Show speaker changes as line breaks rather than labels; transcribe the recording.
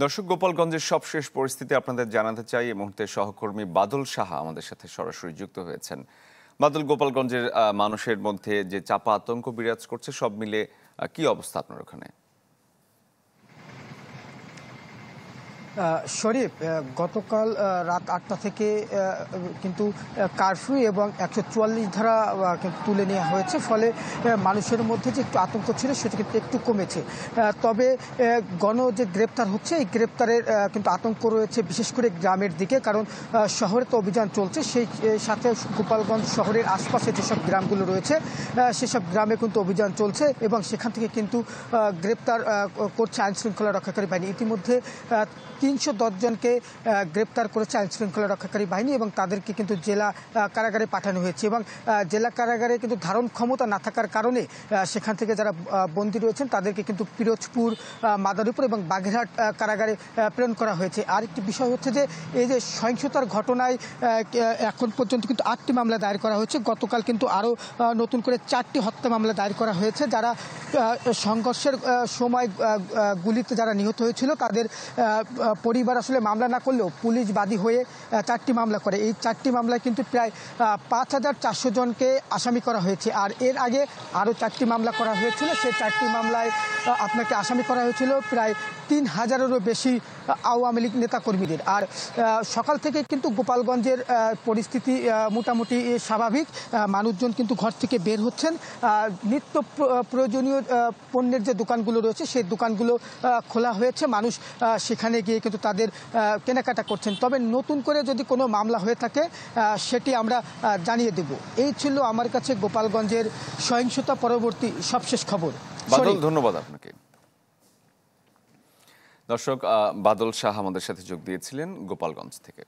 দর্শক, গোপালগঞ্জের সবশেষ পরিস্থিতি আপনাদের জানাতে চাই। এই মুহূর্তে সহকর্মী বাদল সাহা আমাদের সাথে সরাসরি যুক্ত হয়েছেন। বাদল, গোপালগঞ্জের মানুষের মধ্যে যে চাপা আতঙ্ক বিরাজ করছে, সব মিলে কি অবস্থা আপনার ওখানে?
শরীফ, গতকাল রাত ৮টা থেকে কিন্তু কারফিউ এবং ১৪৪ ধারা কিন্তু তুলে নেওয়া হয়েছে। ফলে মানুষের মধ্যে যে একটু আতঙ্ক ছিল সেটা কিন্তু একটু কমেছে। তবে যে গ্রেপ্তার হচ্ছে, এই গ্রেপ্তারের কিন্তু আতঙ্ক রয়েছে বিশেষ করে গ্রামের দিকে, কারণ শহরে তো অভিযান চলছে, সেই সাথে গোপালগঞ্জ শহরের আশপাশে যেসব গ্রামগুলো রয়েছে সেসব গ্রামে কিন্তু অভিযান চলছে এবং সেখান থেকে কিন্তু গ্রেপ্তার করছে আইনশৃঙ্খলা রক্ষাকারী বাহিনী। ইতিমধ্যে ৩১০ জনকে গ্রেপ্তার করেছে আইনশৃঙ্খলা রক্ষাকারী বাহিনী এবং তাদেরকে কিন্তু জেলা কারাগারে পাঠানো হয়েছে। এবং জেলা কারাগারে কিন্তু ধারণ ক্ষমতা না থাকার কারণে সেখান থেকে যারা বন্দী রয়েছেন তাদেরকে কিন্তু পিরোজপুর, মাদারীপুর এবং বাগেরহাট কারাগারে প্রেরণ করা হয়েছে। আরেকটি বিষয় হচ্ছে যে এই যে সহিংসতার ঘটনায় এখন পর্যন্ত কিন্তু ৮টি মামলা দায়ের করা হয়েছে। গতকাল কিন্তু আরও নতুন করে 4টি হত্যা মামলা দায়ের করা হয়েছে। যারা সংঘর্ষের সময় গুলিতে যারা নিহত হয়েছিল তাদের পরিবার আসলে মামলা না করলেও পুলিশ বাদী হয়ে 4টি মামলা করে। এই 4টি মামলায় কিন্তু প্রায় ৫,৪০০ জনকে আসামি করা হয়েছে। আর এর আগে আরও 4টি মামলা করা হয়েছিল। সেই 4টি মামলায় আপনাকে আসামি করা হয়েছিল প্রায় ৩,০০০-এরও বেশি আওয়ামী লীগ নেতাকর্মীদের। আর সকাল থেকে কিন্তু গোপালগঞ্জের পরিস্থিতি মোটামুটি স্বাভাবিক। মানুষজন কিন্তু ঘর থেকে বের হচ্ছেন। নিত্য প্রয়োজনীয় পণ্যের যে দোকানগুলো রয়েছে সেই দোকানগুলো খোলা হয়েছে। মানুষ সেখানে গিয়ে কিন্তু তাদের কেনাকাটা করছেন। তবে নতুন করে যদি কোনো মামলা হয়ে থাকে সেটি আমরা জানিয়ে দেব। এই ছিল আমার কাছে গোপালগঞ্জের সহিংসতা পরবর্তী সবশেষ খবর।
বাদল, ধন্যবাদ আপনাকে। দর্শক, বাদল শাহ আমাদের সাথে যোগ দিয়েছিলেন গোপালগঞ্জ থেকে।